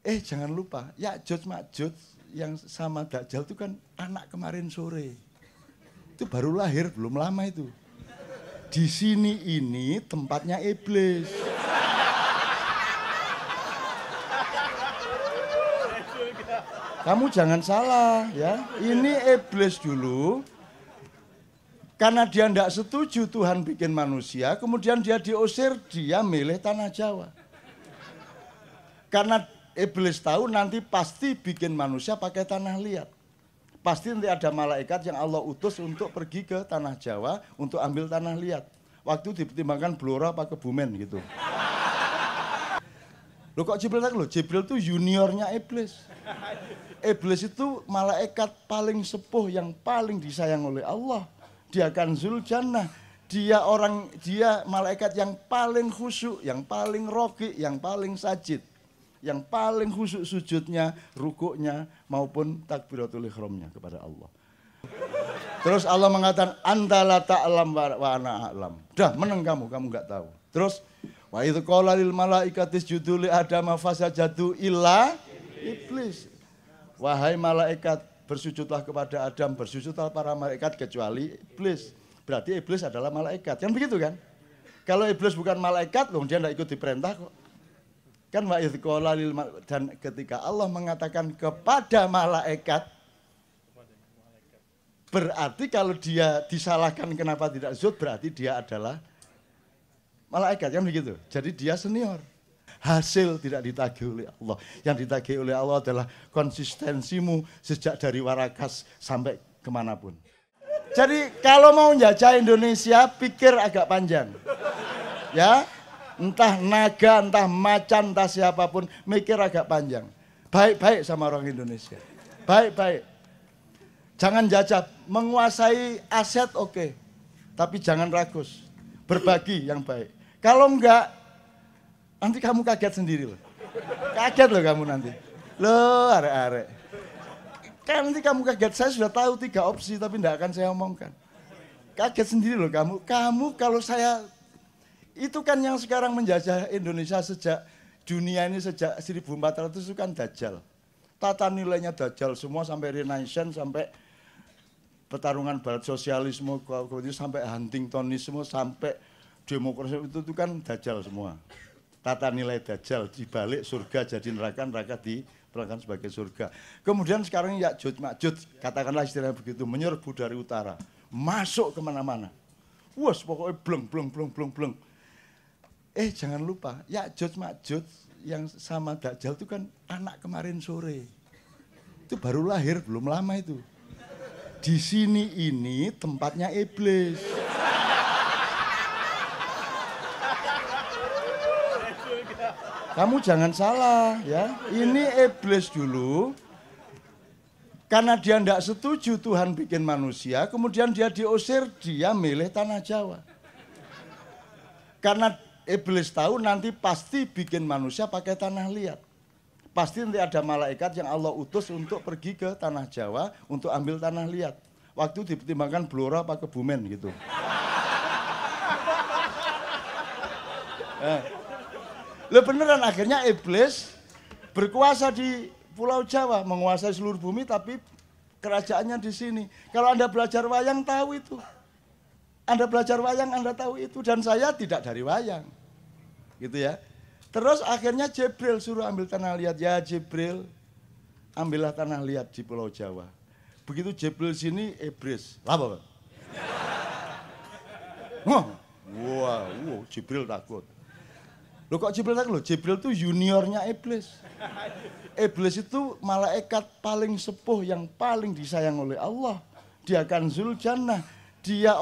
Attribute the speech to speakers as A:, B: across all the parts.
A: Jangan lupa, Ya'juj Ma'juj yang sama Dajjal itu kan anak kemarin sore. Itu baru lahir, belum lama itu. Di sini ini tempatnya iblis. Kamu jangan salah ya, ini iblis dulu. Karena dia tidak setuju Tuhan bikin manusia, kemudian dia diusir, dia milih tanah Jawa. Karena iblis tahu nanti pasti bikin manusia pakai tanah liat. Pasti nanti ada malaikat yang Allah utus untuk pergi ke tanah Jawa untuk ambil tanah liat. Waktu dipertimbangkan Blora apa Kebumen gitu. Loh kok Jibril tak loh? Jibril itu juniornya iblis. Iblis itu malaikat paling sepuh yang paling disayang oleh Allah. Dia Kanzul Jannah. Dia malaikat yang paling khusyuk, yang paling roki, yang paling sajid. Yang paling khusyuk sujudnya, rukuknya, maupun takbiratul ihramnya kepada Allah. Terus Allah mengatakan, anta la ta'lam wa ana a'lam. Dah menang kamu enggak tahu. Terus, wa idh qala lil malaikati isjudu li adama fasajadu illa iblis. Wahai malaikat, bersujudlah kepada Adam, bersujudlah para malaikat kecuali iblis. Berarti iblis adalah malaikat. Kan begitu kan? Kalau iblis bukan malaikat, loh dia tidak ikut diperintah kok. Kan wa idh qala lil dan ketika Allah mengatakan kepada malaikat, berarti kalau dia disalahkan kenapa tidak sujud, berarti dia adalah malaikat, kan begitu. Jadi dia senior. Hasil tidak ditagih oleh Allah. Yang ditagih oleh Allah adalah konsistensimu sejak dari Warakas sampai kemanapun. Jadi kalau mau menjajah Indonesia, pikir agak panjang. Ya, entah naga, entah macan, entah siapapun, mikir agak panjang. Baik-baik sama orang Indonesia. Baik-baik. Jangan jajah, menguasai aset oke. Tapi jangan ragus. Berbagi yang baik. Kalau enggak, nanti kamu kaget sendiri loh. Kaget loh kamu nanti. Loh, arek-arek. Kan nanti kamu kaget, saya sudah tahu 3 opsi tapi tidak akan saya omongkan. Kaget sendiri loh kamu. Kamu kalau saya, itu kan yang sekarang menjajah Indonesia sejak dunia ini sejak 1400 itu kan Dajjal. Tata nilainya Dajjal semua sampai Renaissance, sampai pertarungan barat sosialisme, sampai Huntingtonisme, sampai demokrasi itu kan Dajjal semua. Tata nilai Dajjal, dibalik surga jadi neraka, neraka diperlakukan sebagai surga. Kemudian sekarang Ya'juj Ma'juj, katakanlah istilahnya begitu, menyerbu dari utara, masuk kemana-mana. Wah, pokoknya bleng. Jangan lupa, Ya'juj Ma'juj yang sama Dajjal itu kan anak kemarin sore. Itu baru lahir, belum lama itu. Di sini ini tempatnya iblis. Kamu jangan salah ya, ini iblis dulu. Karena dia tidak setuju Tuhan bikin manusia, kemudian dia diusir, dia milih tanah Jawa. Karena iblis tahu nanti pasti bikin manusia pakai tanah liat. Pasti nanti ada malaikat yang Allah utus untuk pergi ke tanah Jawa untuk ambil tanah liat. Waktu dipertimbangkan Blora apa Kebumen gitu. Loh beneran, akhirnya iblis berkuasa di Pulau Jawa, menguasai seluruh bumi, tapi kerajaannya di sini. Kalau Anda belajar wayang tahu itu. Anda belajar wayang Anda tahu itu, dan saya tidak dari wayang. Gitu ya. Terus akhirnya Jibril suruh ambil tanah liat. Ya Jibril, ambillah tanah liat di Pulau Jawa. Begitu Jibril sini, iblis. Apa? Wow, Jibril takut. Loh kok Jibril tak loh? Jibril itu juniornya iblis. Iblis itu malaikat paling sepuh yang paling disayang oleh Allah. Dia Kanzul Jannah. Dia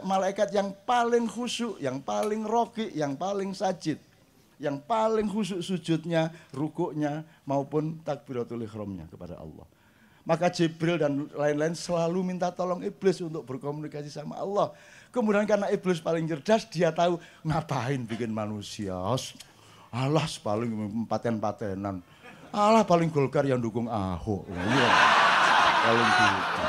A: malaikat yang paling khusyuk, yang paling roki, yang paling sajid. Yang paling khusyuk sujudnya, rukuknya, maupun takbiratul ihramnya kepada Allah. Maka Jibril dan lain-lain selalu minta tolong iblis untuk berkomunikasi sama Allah. Kemudian karena iblis paling cerdas, dia tahu ngapain bikin manusia. Allah paling paten-patenan. Allah paling Golkar yang dukung Ahok. Paling gitu.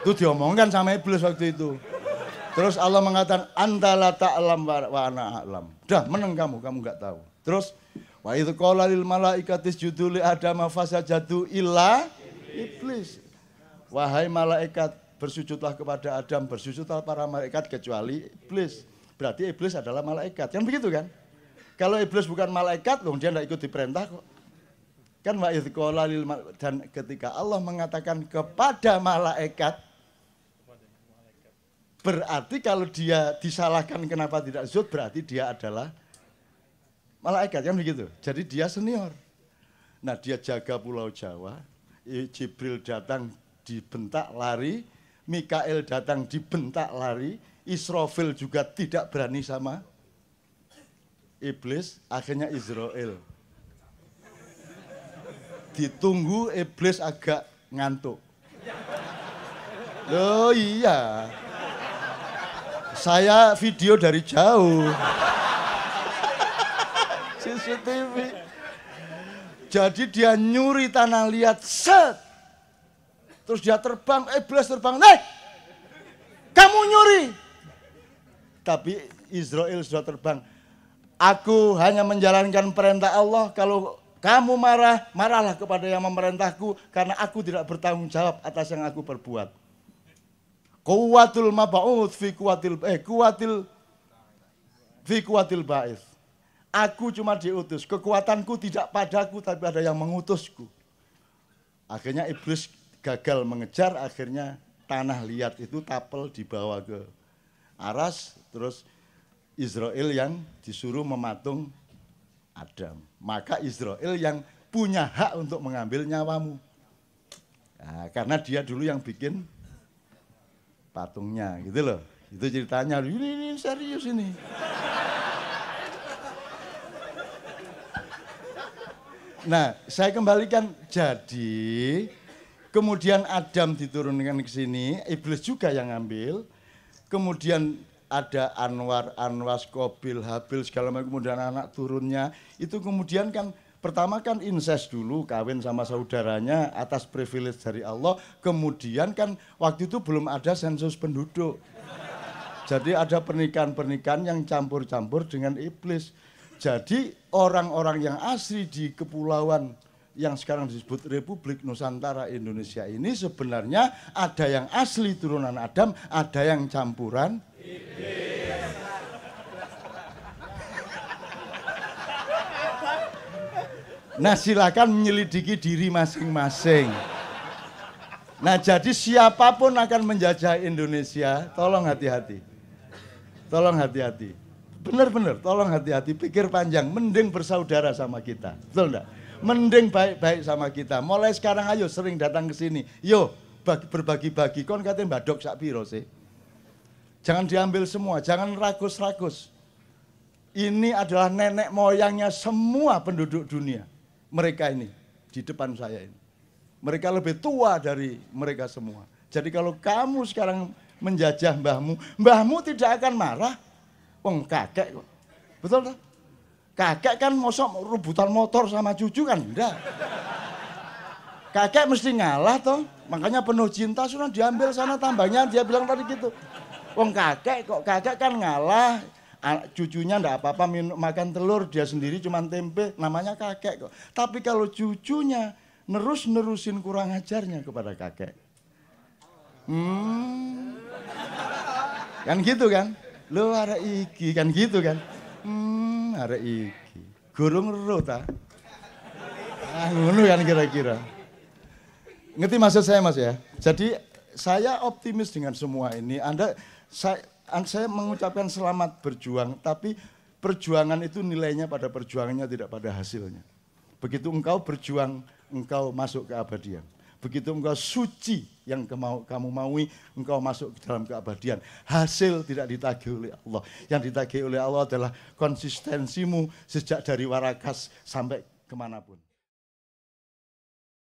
A: Itu diomongkan sama iblis waktu itu. Terus Allah mengatakan, anta la ta'lam wa ana a'lam. Dah menang kamu enggak tahu. Terus, Wa idz qala lil malaikati isjudu li Adama fasajadu illa iblis. Wahai malaikat, bersujudlah kepada Adam, bersujudlah para malaikat kecuali iblis. Berarti iblis adalah malaikat. Kan begitu kan? Kalau iblis bukan malaikat, loh dia tidak ikut diperintah kok. Kan wa idz qala lil dan ketika Allah mengatakan kepada malaikat, berarti kalau dia disalahkan kenapa tidak sujud, berarti dia adalah malaikat, kan begitu. Jadi dia senior. Nah, dia jaga Pulau Jawa, Jibril datang dibentak lari, Mikael datang dibentak lari, Israfil juga tidak berani sama iblis, akhirnya Israel. Ditunggu iblis agak ngantuk. Loh iya. Saya video dari jauh. CCTV. Jadi dia nyuri tanah liat, set. Terus dia terbang, iblis terbang, kamu nyuri. Tapi Israel sudah terbang. Aku hanya menjalankan perintah Allah, kalau kamu marah, marahlah kepada yang memerintahku, karena aku tidak bertanggung jawab atas yang aku perbuat. Kuwatul mab'ud fi kuwatil ba'ith. Aku cuma diutus, kekuatanku tidak padaku tapi ada yang mengutusku. Akhirnya iblis gagal mengejar, akhirnya tanah liat itu tapel dibawa ke aras, terus Israel yang disuruh mematung Adam. Maka Israel yang punya hak untuk mengambil nyawamu. Nah, karena dia dulu yang bikin patungnya, gitu loh. Itu ceritanya, ini serius ini. Nah, saya kembalikan, jadi kemudian Adam diturunkan ke sini, iblis juga yang ngambil. Kemudian ada Anwar, Anwas, Kobil, Habil, segala macam, kemudian anak turunnya. Itu kemudian kan, pertama kan incest dulu, kawin sama saudaranya atas privilege dari Allah. Kemudian kan waktu itu belum ada sensus penduduk. Jadi ada pernikahan-pernikahan yang campur-campur dengan iblis. Jadi orang-orang yang asli di kepulauan yang sekarang disebut Republik Nusantara Indonesia ini sebenarnya ada yang asli turunan Adam, ada yang campuran iblis. Nah, silakan menyelidiki diri masing-masing. Nah, jadi siapapun akan menjajah Indonesia, tolong hati-hati. Tolong hati-hati. Benar-benar, tolong hati-hati, pikir panjang, mending bersaudara sama kita. Betul enggak? Mending baik-baik sama kita. Mulai sekarang ayo sering datang ke sini. Yo, berbagi-bagi. Kon katanya mbadok sak piro sih. Jangan diambil semua, jangan ragus-ragus. Ini adalah nenek moyangnya semua penduduk dunia. Mereka ini, di depan saya ini. Mereka lebih tua dari mereka semua. Jadi kalau kamu sekarang menjajah mbahmu, mbahmu tidak akan marah. Wong kakek kok. Betul tak? Kakek kan mosok rebutan motor sama cucu kan enggak. Kakek mesti ngalah toh. Makanya penuh cinta sudah diambil sana tambahnya, dia bilang tadi gitu. Wong kakek kok, kakek kan ngalah. Cucunya enggak apa-apa makan telur, dia sendiri cuma tempe, namanya kakek kok. Tapi kalau cucunya nerusin kurang ajarnya kepada kakek. Kan gitu kan? Lo arek iki kan gitu kan? Arek iki. Gurung ero ta? Ngono kan kira-kira. Ngerti maksud saya Mas ya? Jadi saya optimis dengan semua ini. Saya mengucapkan selamat berjuang, tapi perjuangan itu nilainya pada perjuangannya, tidak pada hasilnya. Begitu engkau berjuang, engkau masuk ke abadian. Begitu engkau suci yang kamu maui, engkau masuk ke dalam keabadian. Hasil tidak ditagih oleh Allah. Yang ditagih oleh Allah adalah konsistensimu sejak dari warakas sampai kemanapun.